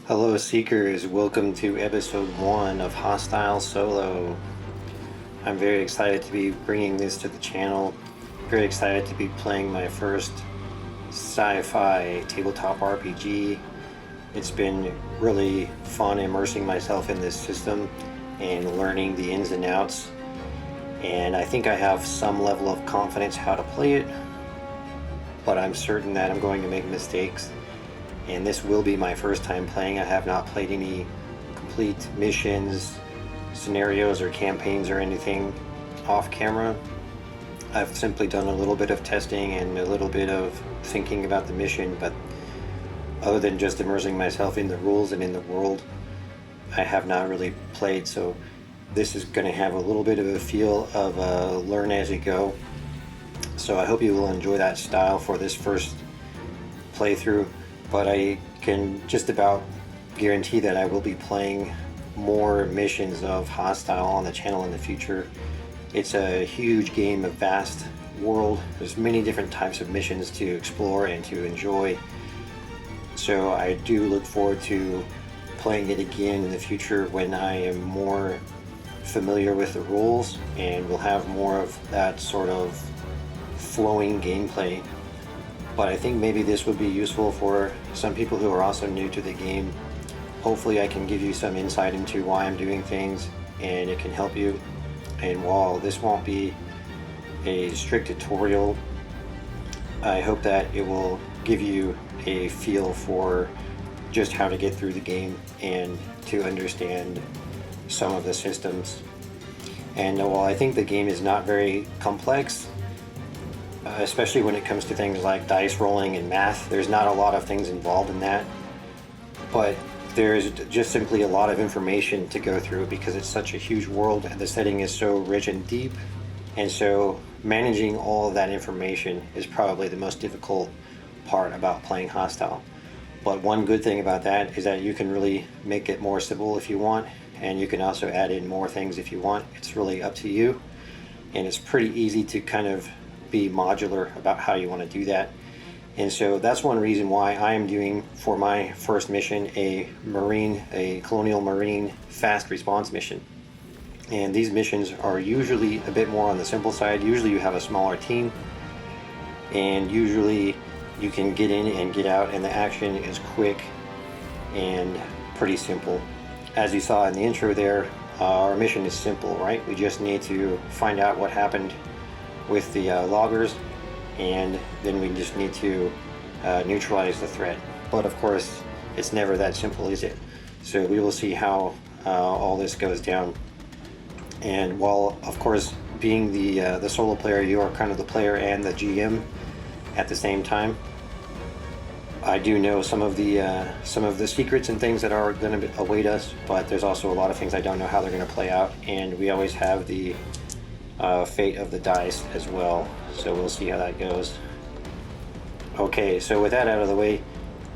Hello Seekers, welcome to episode 1 of Hostile Solo. I'm very excited to be bringing this to the channel. Very excited to be playing my first sci-fi tabletop RPG. It's been really fun immersing myself in this system and learning the ins and outs. And I think I have some level of confidence how to play it, but I'm certain that I'm going to make mistakes. And this will be my first time playing. I have not played any complete missions, scenarios, or campaigns or anything off camera. I've simply done a little bit of testing and a little bit of thinking about the mission, but other than just immersing myself in the rules and in the world, I have not really played. So this is going to have a little bit of a feel of learn as you go. So I hope you will enjoy that style for this first playthrough. But I can just about guarantee that I will be playing more missions of Hostile on the channel in the future. It's a huge game, a vast world. There's many different types of missions to explore and to enjoy. So I do look forward to playing it again in the future when I am more familiar with the rules and will have more of that sort of flowing gameplay. But I think maybe this would be useful for some people who are also new to the game. Hopefully I can give you some insight into why I'm doing things and it can help you. And while this won't be a strict tutorial, I hope that it will give you a feel for just how to get through the game and to understand some of the systems. And while I think the game is not very complex, especially when it comes to things like dice rolling and math, there's not a lot of things involved in that, but there's just simply a lot of information to go through because it's such a huge world and the setting is so rich and deep, and so managing all of that information is probably the most difficult part about playing Hostile. But one good thing about that is that you can really make it more simple if you want, and you can also add in more things if you want. It's really up to you, and it's pretty easy to kind of be modular about how you want to do that. And so that's one reason why I am doing for my first mission a colonial marine fast response mission. And these missions are usually a bit more on the simple side. Usually you have a smaller team and usually you can get in and get out, and the action is quick and pretty simple. As you saw in the intro there, our mission is simple, right? We just need to find out what happened with the loggers, and then we just need to neutralize the threat. But of course, it's never that simple, is it? So we will see how all this goes down. And while, of course, being the solo player, you are kind of the player and the GM at the same time. I do know some of the secrets and things that are going to await us, but there's also a lot of things I don't know how they're going to play out, and we always have the fate of the dice as well, so we'll see how that goes. Okay, so with that out of the way,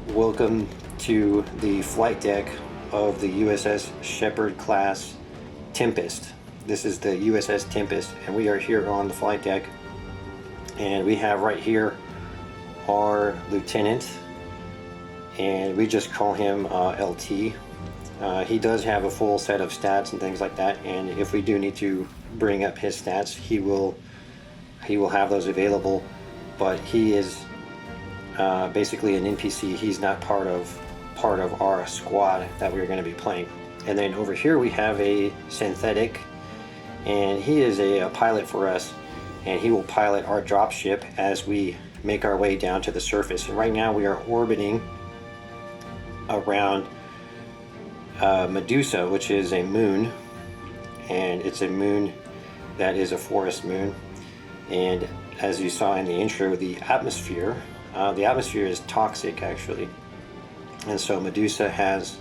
welcome to the flight deck of the USS Shepherd class Tempest. This is the USS Tempest, and we are here on the flight deck, and we have right here our lieutenant, and we just call him LT. He does have a full set of stats and things like that, and if we do need to bring up his stats, he will have those available, but he is basically an NPC. He's not part of our squad that we're going to be playing. And then over here we have a synthetic, and he is a pilot for us, and he will pilot our dropship as we make our way down to the surface. And right now we are orbiting around Medusa, which is a moon, and it's a moon that is a forest moon. And as you saw in the intro, the atmosphere is toxic actually, and so Medusa has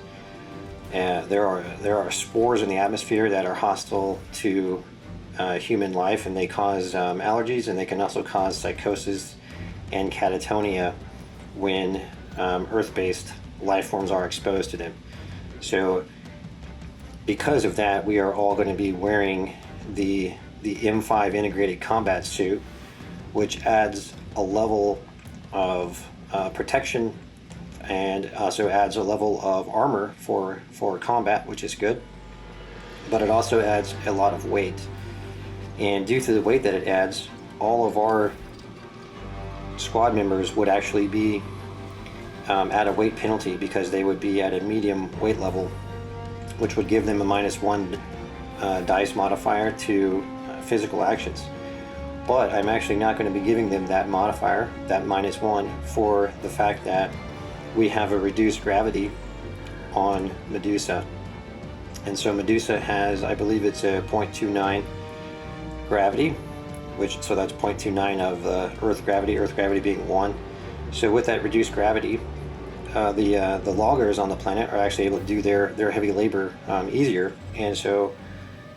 there are spores in the atmosphere that are hostile to human life, and they cause allergies, and they can also cause psychosis and catatonia when Earth-based life forms are exposed to them. So because of that, we are all going to be wearing the M5 integrated combat suit, which adds a level of protection and also adds a level of armor for combat, which is good. But it also adds a lot of weight, and due to the weight that it adds, all of our squad members would actually be at a weight penalty, because they would be at a medium weight level, which would give them a -1 dice modifier to physical actions. But I'm actually not going to be giving them that modifier, that -1, for the fact that we have a reduced gravity on Medusa. And so Medusa has, I believe it's a 0.29 gravity, so that's 0.29 of Earth gravity being 1. So with that reduced gravity, the loggers on the planet are actually able to do their heavy labor easier, and so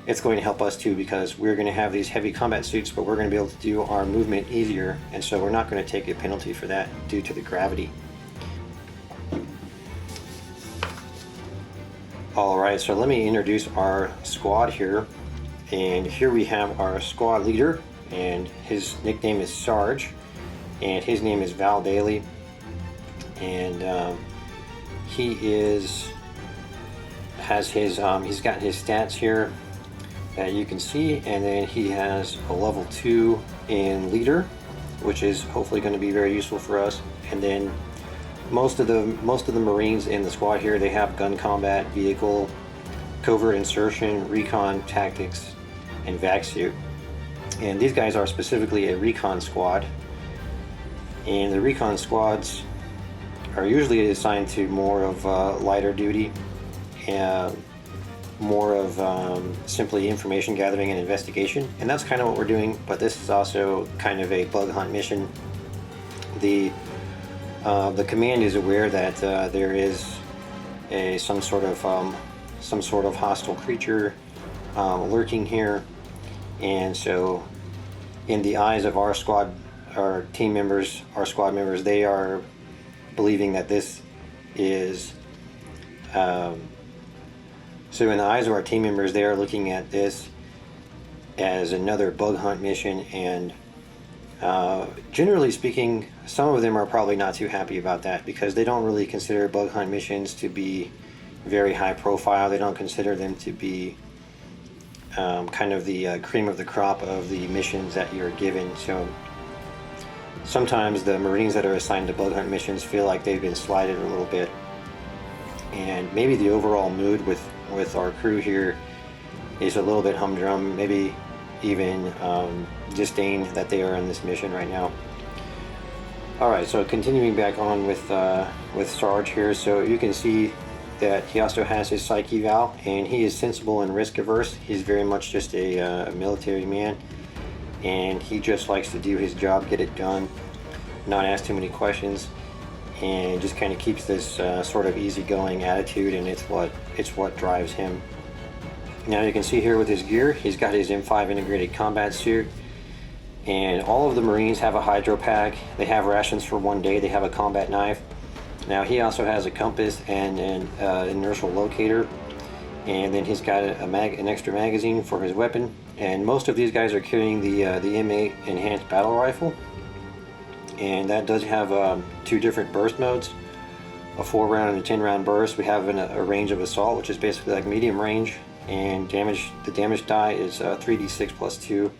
it's going to help us too, because we're going to have these heavy combat suits, but we're going to be able to do our movement easier, and so we're not going to take a penalty for that due to the gravity. Alright, so let me introduce our squad here, and here we have our squad leader, and his nickname is Sarge, and his name is Val Daly, and he's got his stats here that you can see, and then he has a level 2 in leader, which is hopefully going to be very useful for us. And then most of the Marines in the squad here, they have gun combat, vehicle, covert insertion, recon tactics, and vac suit. And these guys are specifically a recon squad, and the recon squads are usually assigned to more of lighter duty, and more of simply information gathering and investigation, and that's kind of what we're doing. But this is also kind of a bug hunt mission. The command is aware that there is some sort of hostile creature lurking here, and so in the eyes of our squad members, they are believing that this is so in the eyes of our team members, they are looking at this as another bug hunt mission, and generally speaking, some of them are probably not too happy about that, because they don't really consider bug hunt missions to be very high profile. They don't consider them to be kind of the cream of the crop of the missions that you're given. So sometimes the Marines that are assigned to bug hunt missions feel like they've been slighted a little bit, and maybe the overall mood with our crew here is a little bit humdrum, maybe even disdain that they are in this mission right now. Alright, so continuing back on with Sarge here, so you can see that he also has his psyche Val, and he is sensible and risk averse. He's very much just a military man, and he just likes to do his job, get it done, not ask too many questions, and just kind of keeps this sort of easygoing attitude, and it's what drives him. Now you can see here with his gear, he's got his M5 integrated combat suit, and all of the Marines have a hydro pack. They have rations for 1 day. They have a combat knife. Now he also has a compass and an inertial locator, and then he's got an extra magazine for his weapon. And most of these guys are carrying the M8 enhanced battle rifle, and that does have 2 different burst modes, a 4-round and a 10-round burst. We have a range of assault, which is basically like medium range, and the damage die is 3d6 plus 2,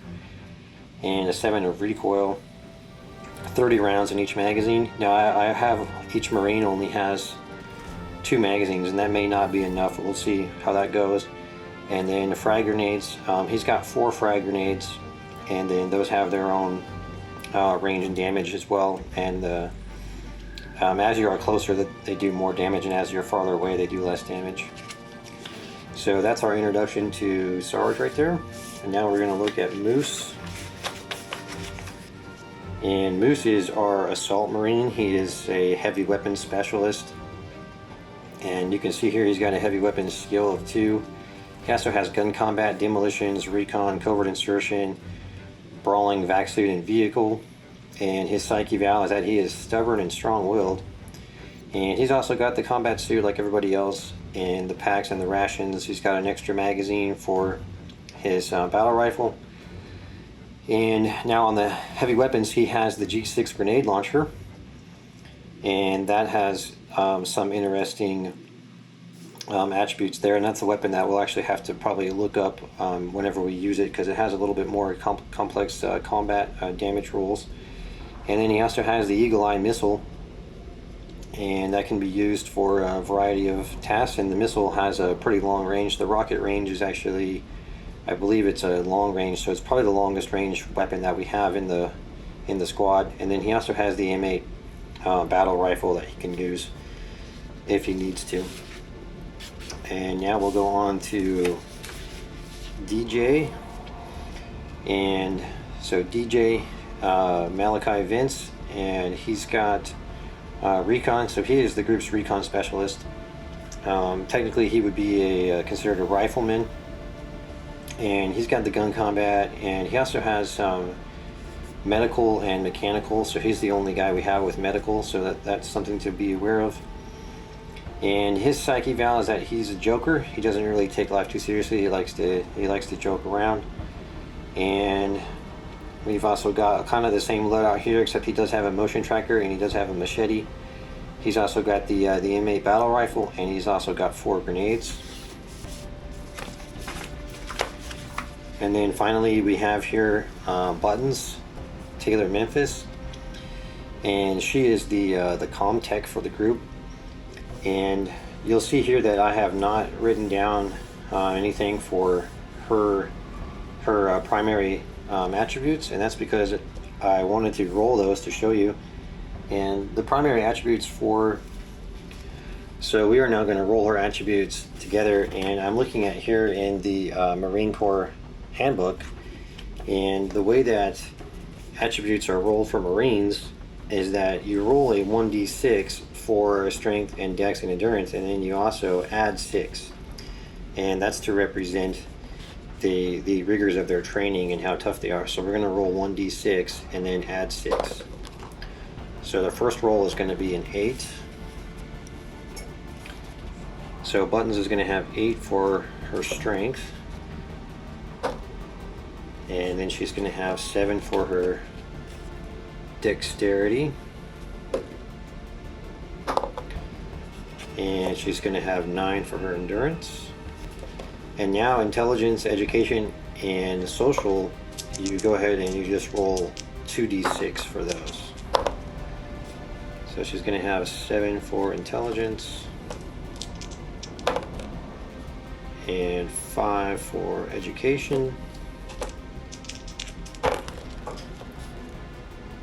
and a 7 of recoil, 30 rounds in each magazine. Now I have each Marine only has 2 magazines, and that may not be enough. We'll see how that goes. And then the frag grenades, he's got 4 frag grenades, and then those have their own range and damage as well. And as you are closer, they do more damage, and as you're farther away, they do less damage. So that's our introduction to Sarge right there. And now we're going to look at Moose. And Moose is our assault Marine. He is a heavy weapons specialist, and you can see here he's got a heavy weapons skill of 2. He also has gun combat, demolitions, recon, covert insertion, brawling, vac suit, and vehicle. And his psyche Val is that he is stubborn and strong-willed. And he's also got the combat suit like everybody else, and the packs and the rations. He's got an extra magazine for his battle rifle. And now on the heavy weapons, he has the G6 grenade launcher, and that has some interesting attributes there, and that's a weapon that we'll actually have to probably look up whenever we use it, because it has a little bit more complex combat damage rules. And then he also has the Eagle Eye missile, and that can be used for a variety of tasks, and the missile has a pretty long range. The rocket range is actually, I believe it's a long range, so it's probably the longest range weapon that we have in the squad. And then he also has the M8 battle rifle that he can use if he needs to. And now we'll go on to DJ. And so DJ Malachi Vince, and he's got recon, so he is the group's recon specialist. Technically he would be considered a rifleman, and he's got the gun combat, and he also has medical and mechanical, so he's the only guy we have with medical, so that's something to be aware of. And his psyche val is that he's a joker. He doesn't really take life too seriously. He likes to joke around. And we've also got kind of the same loadout here, except he does have a motion tracker and he does have a machete. He's also got the M8 battle rifle, and he's also got 4 grenades. And then finally we have here Buttons, Taylor Memphis, and she is the comm tech for the group. And you'll see here that I have not written down anything for her primary attributes, and that's because I wanted to roll those to show you. And the primary attributes so we are now going to roll her attributes together, and I'm looking at here in the Marine Corps handbook, and the way that attributes are rolled for Marines is that you roll a 1d6 for strength and dex and endurance, and then you also add 6, and that's to represent the rigors of their training and how tough they are. So we're going to roll 1d6 and then add 6. So the first roll is going to be an 8. So Buttons is going to have 8 for her strength, and then she's going to have 7 for her dexterity, and she's going to have 9 for her endurance. And now intelligence, education, and social, you go ahead and you just roll 2d6 for those. So she's going to have 7 for intelligence and 5 for education,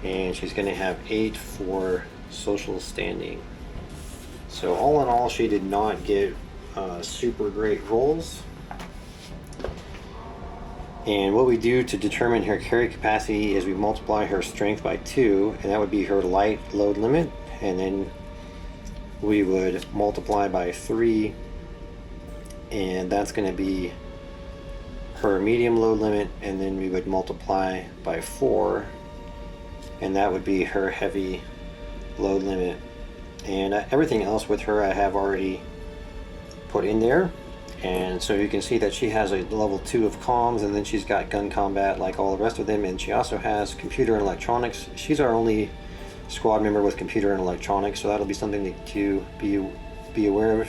and she's going to have 8 for social standing. So all in all, she did not get super great rolls. And what we do to determine her carry capacity is we multiply her strength by 2, and that would be her light load limit, and then we would multiply by 3, and that's going to be her medium load limit, and then we would multiply by 4, and that would be her heavy load limit. And everything else with her I have already put in there. And so you can see that she has a level 2 of comms, and then she's got gun combat like all the rest of them, and she also has computer and electronics. She's our only squad member with computer and electronics, so that'll be something to be aware of.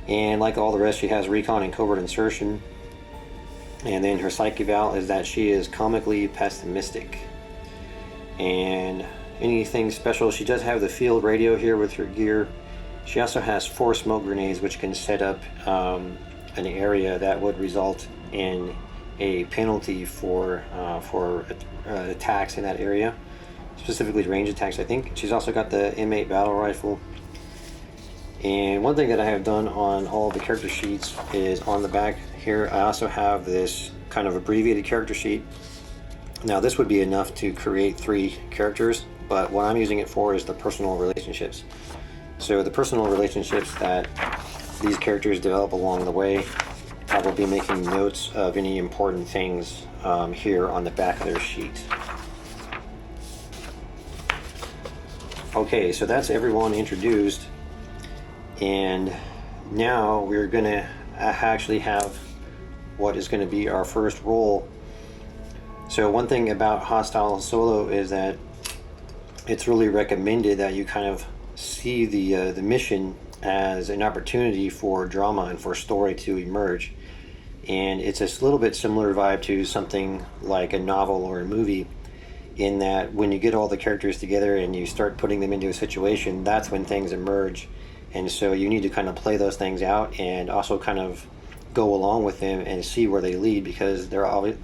And like all the rest, she has recon and covert insertion. And then her psyche val is that she is comically pessimistic. And anything special, she does have the field radio here with her gear. She also has 4 smoke grenades, which can set up an area that would result in a penalty for attacks in that area, specifically range attacks, I think. She's also got the M8 battle rifle. And one thing that I have done on all the character sheets is on the back here, I also have this kind of abbreviated character sheet. Now this would be enough to create 3 characters, but what I'm using it for is the personal relationships. So the personal relationships that these characters develop along the way, I will be making notes of any important things here on the back of their sheet. Okay, so that's everyone introduced, and now we're gonna actually have what is going to be our first roll. So one thing about Hostile Solo is that it's really recommended that you kind of see the mission as an opportunity for drama and for story to emerge. And it's a little bit similar vibe to something like a novel or a movie, in that when you get all the characters together and you start putting them into a situation, that's when things emerge. And so you need to kind of play those things out and also kind of go along with them and see where they lead, because they're often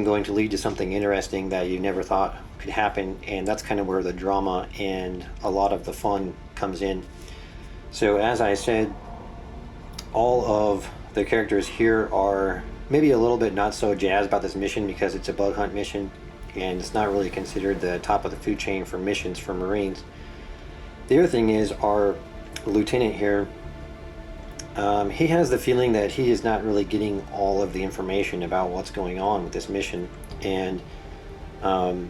going to lead to something interesting that you never thought could happen. And that's kind of where the drama and a lot of the fun comes in. So as I said, all of the characters here are maybe a little bit not so jazzed about this mission because it's a bug hunt mission and it's not really considered the top of the food chain for missions for Marines. The other thing is our lieutenant here, he has the feeling that he is not really getting all of the information about what's going on with this mission, and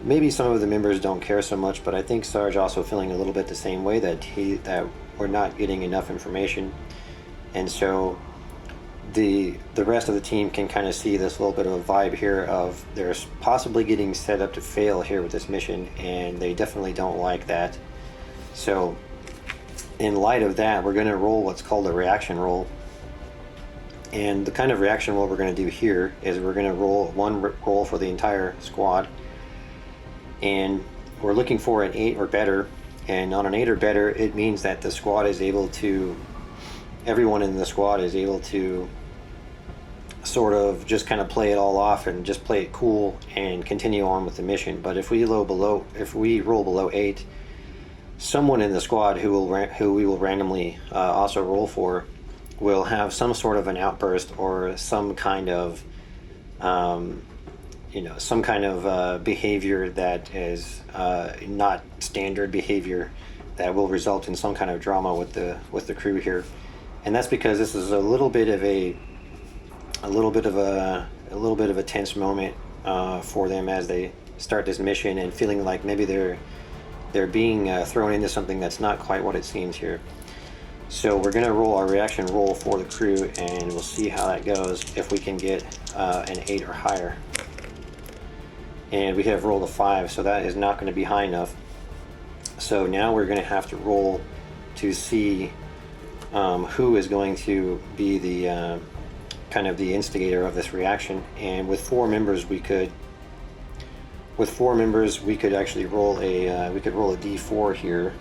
maybe some of the members don't care so much, but I think Sarge also feeling a little bit the same way, that we're not getting enough information. And so the rest of the team can kind of see this little bit of a vibe here of they're possibly getting set up to fail here with this mission, and they definitely don't like that. So in light of that, we're going to roll what's called a reaction roll. And the kind of reaction roll we're going to do here is we're going to roll one roll for the entire squad, and we're looking for an 8 or better. And on an 8 or better, it means that the squad is able to, everyone in the squad is able to sort of just kind of play it all off and just play it cool and continue on with the mission. But if we roll below 8, someone in the squad who we will randomly also roll for will have some sort of an outburst or some kind of behavior that is not standard behavior, that will result in some kind of drama with the crew here. And that's because this is a little bit of a tense moment for them as they start this mission and feeling like maybe they're being thrown into something that's not quite what it seems here. So we're going to roll our reaction roll for the crew, and we'll see how that goes if we can get an 8 or higher. And we have rolled a 5, so that is not going to be high enough. So now we're going to have to roll to see who is going to be the kind of the instigator of this reaction. And with 4 members, we could actually roll a D4 here,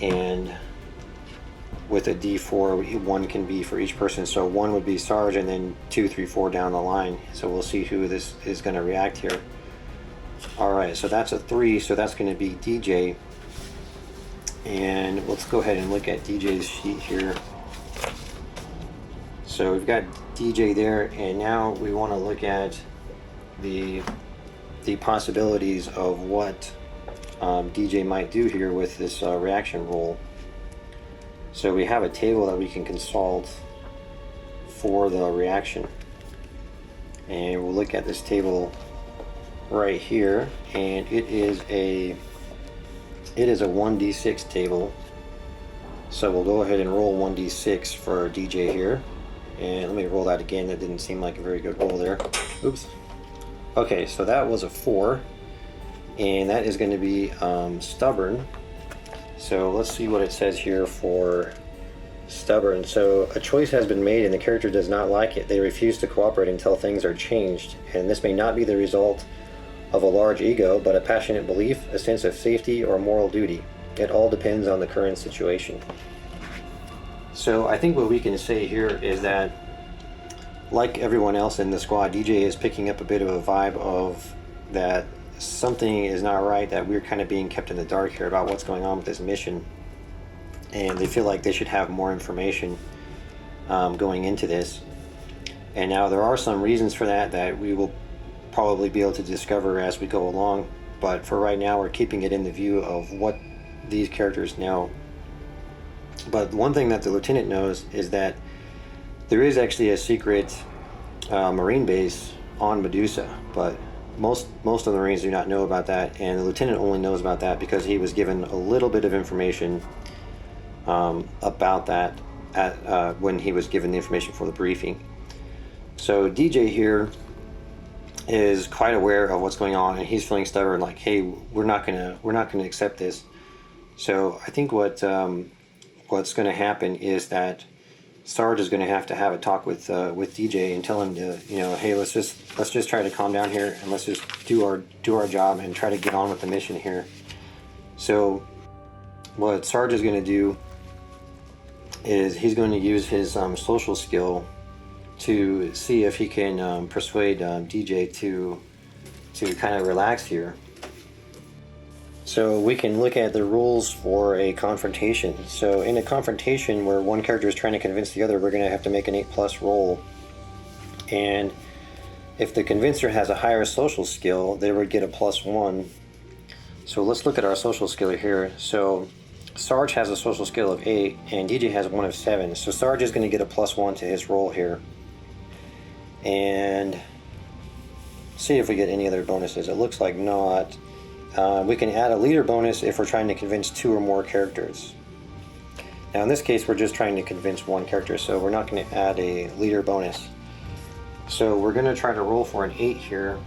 and with a D4, 1 can be for each person. So 1 would be Sarge, and then 2, 3, 4 down the line. So we'll see who this is going to react here. All right, so that's a 3, so that's going to be DJ. And let's go ahead and look at DJ's sheet here. So we've got DJ there, and now we want to look at the possibilities of what DJ might do here with this reaction roll. So we have a table that we can consult for the reaction, and we'll look at this table right here, and it is a 1d6 table. So we'll go ahead and roll 1d6 for DJ here, and let me roll that again. That didn't seem like a very good roll there. Oops. Okay, so that was a 4, and that is going to be stubborn. So let's see what it says here for stubborn. So a choice has been made and the character does not like it. They refuse to cooperate until things are changed, and this may not be the result of a large ego, but a passionate belief, a sense of safety, or moral duty. It all depends on the current situation. So I think what we can say here is that, like everyone else in the squad, DJ is picking up a bit of a vibe of that something is not right, that we're kind of being kept in the dark here about what's going on with this mission, and they feel like they should have more information going into this. And now there are some reasons for that we will probably be able to discover as we go along, but for right now we're keeping it in the view of what these characters know. But one thing that the lieutenant knows is that there is actually a secret Marine base on Medusa, but most of the Marines do not know about that, and the lieutenant only knows about that because he was given a little bit of information about that when he was given the information for the briefing. So DJ here is quite aware of what's going on, and he's feeling stubborn, like, hey, we're not gonna accept this. So I think what's going to happen is that Sarge is going to have a talk with DJ and tell him to, hey, let's just try to calm down here and let's just do our job and try to get on with the mission here. So what Sarge is going to do is he's going to use his social skill to see if he can persuade DJ to kind of relax here. So we can look at the rules for a confrontation. So in a confrontation where one character is trying to convince the other, we're going to have to make an 8+ roll. And if the convincer has a higher social skill, they would get a +1. So let's look at our social skill here. So Sarge has a social skill of 8 and DJ has one of 7. So Sarge is going to get a +1 to his roll here. And see if we get any other bonuses. It looks like not. We can add a leader bonus if we're trying to convince 2 or more characters. Now in this case we're just trying to convince one character, so we're not going to add a leader bonus. So we're going to try to roll for an 8 here,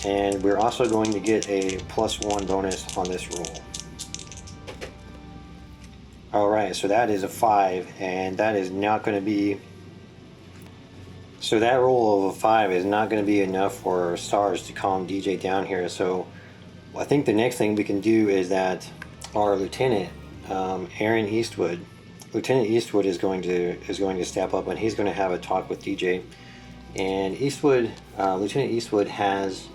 and we're also going to get a +1 bonus on this roll. Alright, so that is a 5, and that is not going to be... So that roll of a 5 is not going to be enough for Sarge to calm DJ down here, so I think the next thing we can do is that our lieutenant, Aaron Eastwood, Lieutenant Eastwood is going to step up, and he's going to have a talk with DJ. And Lieutenant Eastwood has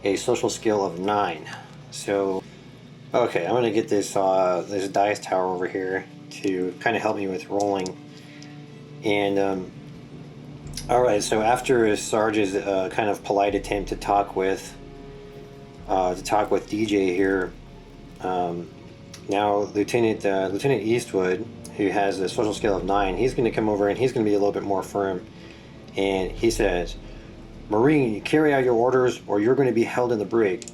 a social skill of 9. So, okay, I'm going to get this dice tower over here to kind of help me with rolling. And all right, so after Sarge's kind of polite attempt to talk with DJ here, now Lieutenant Eastwood, who has a social skill of 9, he's going to come over and he's going to be a little bit more firm, and he says, "Marine, carry out your orders or you're going to be held in the brig."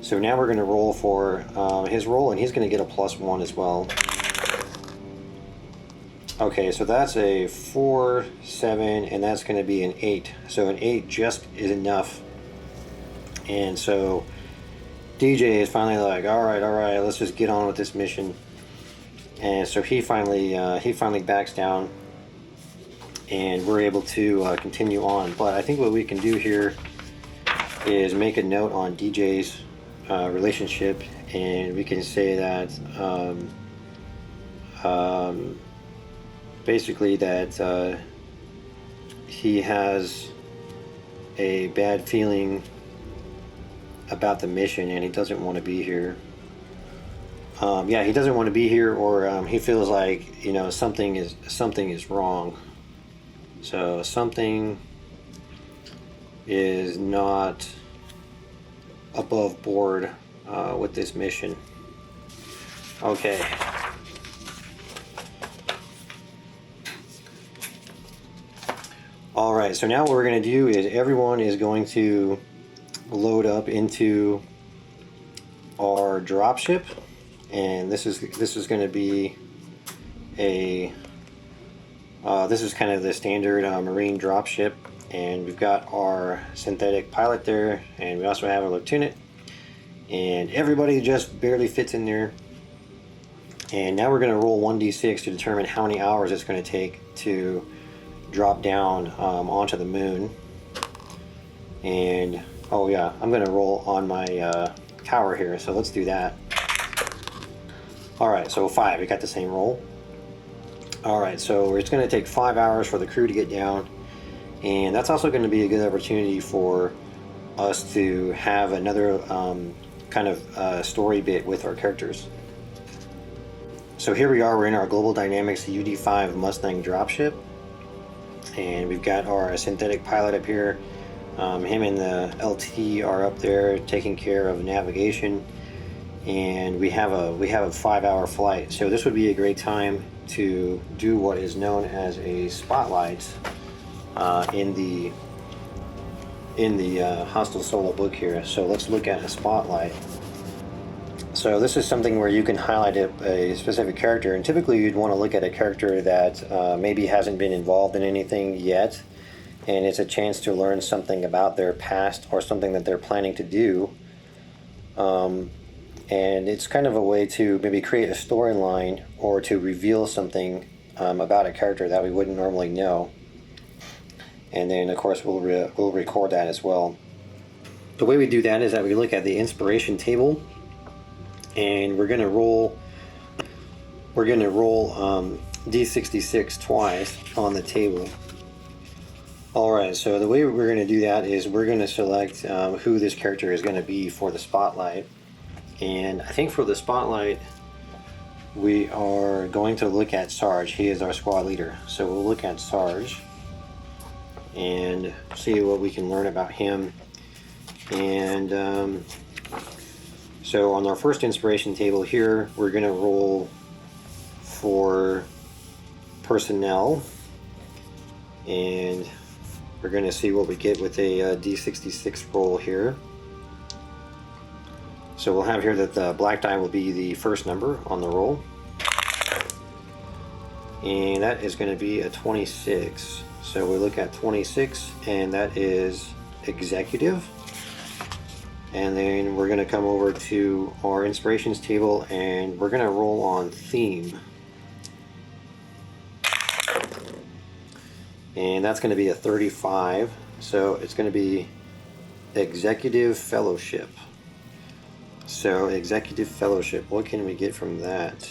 So now we're going to roll for his roll, and he's going to get a +1 as well. Okay, so that's a 4, 7, and that's going to be an 8. So an 8 just is enough. And so DJ is finally like, all right, let's just get on with this mission. And so he finally backs down, and we're able to continue on. But I think what we can do here is make a note on DJ's relationship, and we can say that basically that he has a bad feeling about the mission and he doesn't want to be here. Yeah, he doesn't want to be here, or he feels like something is wrong. So something is not above board with this mission. Okay. Alright, so now what we're going to do is everyone is going to load up into our dropship, and this is going to be a this is kind of the standard Marine dropship, and we've got our synthetic pilot there, and we also have a lieutenant, and everybody just barely fits in there. And now we're going to roll 1d6 to determine how many hours it's going to take to drop down onto the moon. And oh yeah, I'm going to roll on my tower here, so let's do that. Alright, so 5, we got the same roll. Alright, so it's going to take 5 hours for the crew to get down, and that's also going to be a good opportunity for us to have another kind of story bit with our characters. So here we are, we're in our Global Dynamics UD5 Mustang dropship, and we've got our synthetic pilot up here. Him and the LT are up there taking care of navigation, and we have a 5-hour flight. So this would be a great time to do what is known as a spotlight in the Hostile Solo book here. So let's look at a spotlight. So this is something where you can highlight a specific character, and typically you'd want to look at a character that maybe hasn't been involved in anything yet, and it's a chance to learn something about their past or something that they're planning to do. and it's kind of a way to maybe create a storyline or to reveal something about a character that we wouldn't normally know. And then of course we'll record that as well. The way we do that is that we look at the inspiration table, and we're gonna roll D66 twice on the table. Alright, so the way we're going to do that is we're going to select who this character is going to be for the spotlight. And I think for the spotlight, we are going to look at Sarge. He is our squad leader. So we'll look at Sarge and see what we can learn about him. And so on our first inspiration table here, we're going to roll for personnel. And we're going to see what we get with a D66 roll here. So we'll have here that the black die will be the first number on the roll. And that is going to be a 26. So we look at 26, and that is executive. And then we're going to come over to our inspirations table, and we're going to roll on theme. And that's going to be a 35, so it's going to be Executive Fellowship. So Executive Fellowship, what can we get from that?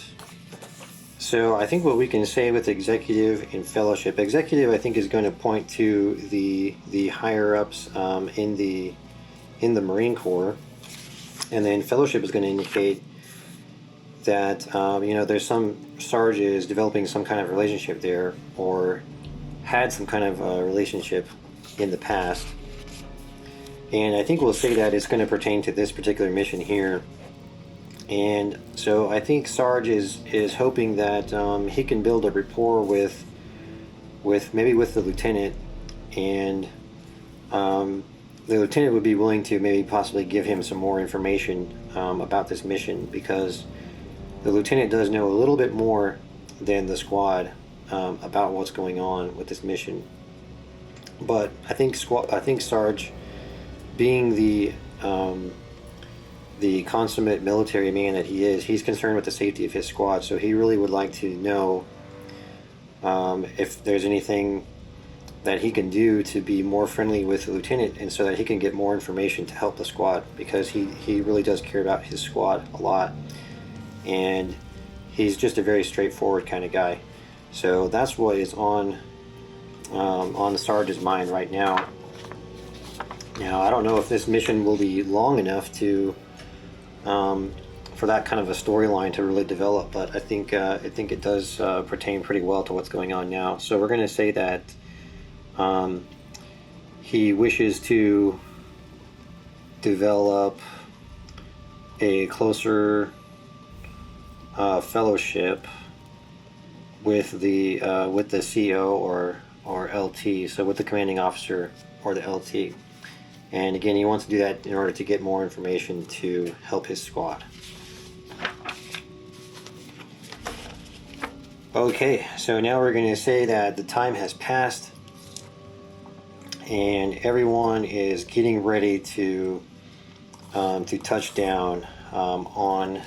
So I think what we can say with Executive and Fellowship, Executive I think is going to point to the higher ups in the Marine Corps, and then Fellowship is going to indicate that there's some Sarge is developing some kind of relationship there, or had some kind of relationship in the past. And I think we'll say that it's going to pertain to this particular mission here. And so I think Sarge is hoping that he can build a rapport with maybe with the lieutenant, and the lieutenant would be willing to maybe possibly give him some more information about this mission, because the lieutenant does know a little bit more than the squad about what's going on with this mission. But I think Sarge, being the consummate military man that he is, he's concerned with the safety of his squad, so he really would like to know if there's anything that he can do to be more friendly with the lieutenant, and so that he can get more information to help the squad, because he really does care about his squad a lot, and he's just a very straightforward kind of guy. So that's what is on Sarge's mind right now. Now I don't know if this mission will be long enough to for that kind of a storyline to really develop, but I think it does pertain pretty well to what's going on now. So we're going to say that he wishes to develop a closer fellowship with the CO or LT, so with the commanding officer or the LT. And again, he wants to do that in order to get more information to help his squad. Okay, so now we're going to say that the time has passed and everyone is getting ready to touch down on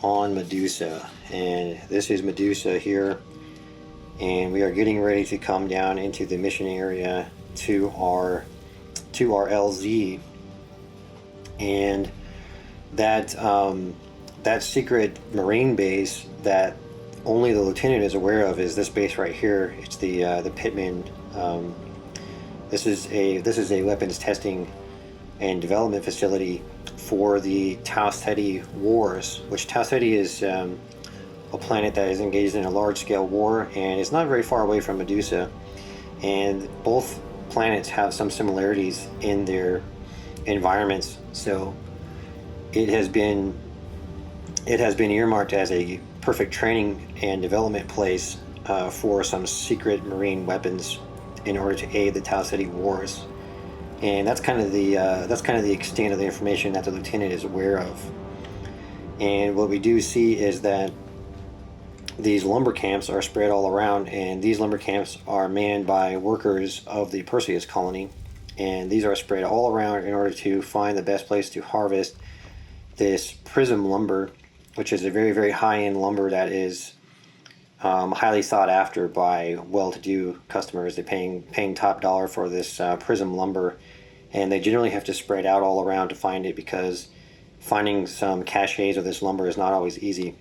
Medusa. And this is Medusa here, and we are getting ready to come down into the mission area to our LZ, and that secret Marine base that only the lieutenant is aware of is this base right here. It's the Pittman. This is a weapons testing and development facility for the Tau Ceti wars, which Tau Ceti is a planet that is engaged in a large-scale war, and it's not very far away from Medusa, and both planets have some similarities in their environments, so it has been earmarked as a perfect training and development place for some secret Marine weapons in order to aid the Tau Ceti wars. And that's kind of the extent of the information that the lieutenant is aware of. And what we do see is that these lumber camps are spread all around, and these lumber camps are manned by workers of the Perseus colony, and these are spread all around in order to find the best place to harvest this prism lumber, which is a very, very high-end lumber that is highly sought after by well-to-do customers. They're paying top dollar for this prism lumber, and they generally have to spread out all around to find it, because finding some caches of this lumber is not always easy.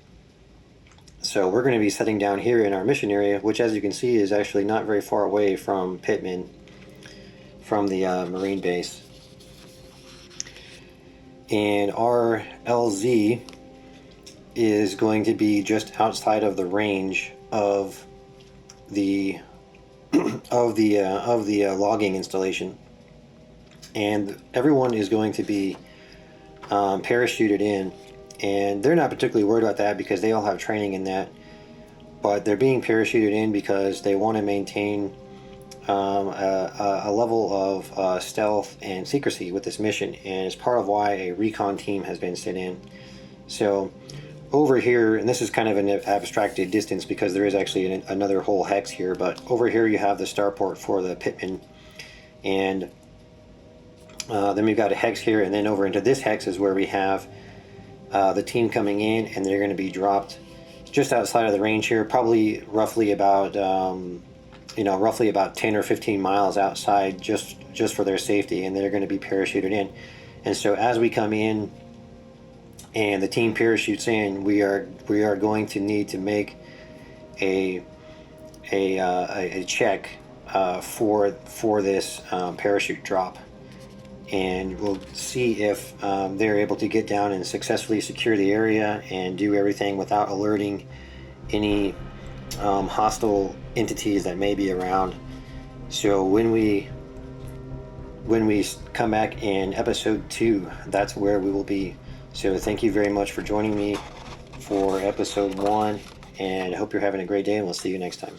So we're going to be setting down here in our mission area, which, as you can see, is actually not very far away from Pittman, from the Marine base. And our LZ is going to be just outside of the range of the logging installation, and everyone is going to be parachuted in, and they're not particularly worried about that because they all have training in that, but they're being parachuted in because they want to maintain a level of stealth and secrecy with this mission, and it's part of why a recon team has been sent in. So over here, and this is kind of an abstracted distance because there is actually another whole hex here, but over here you have the starport for the Pittman, and then we've got a hex here, and then over into this hex is where we have the team coming in, and they're going to be dropped just outside of the range here, probably roughly about 10 or 15 miles outside, just for their safety, and they're going to be parachuted in. And so as we come in and the team parachutes in, we are going to need to make a check for this parachute drop, and we'll see if they're able to get down and successfully secure the area and do everything without alerting any hostile entities that may be around. So when we come back in episode 2, that's where we will be. So thank you very much for joining me for episode 1, and I hope you're having a great day, and we'll see you next time.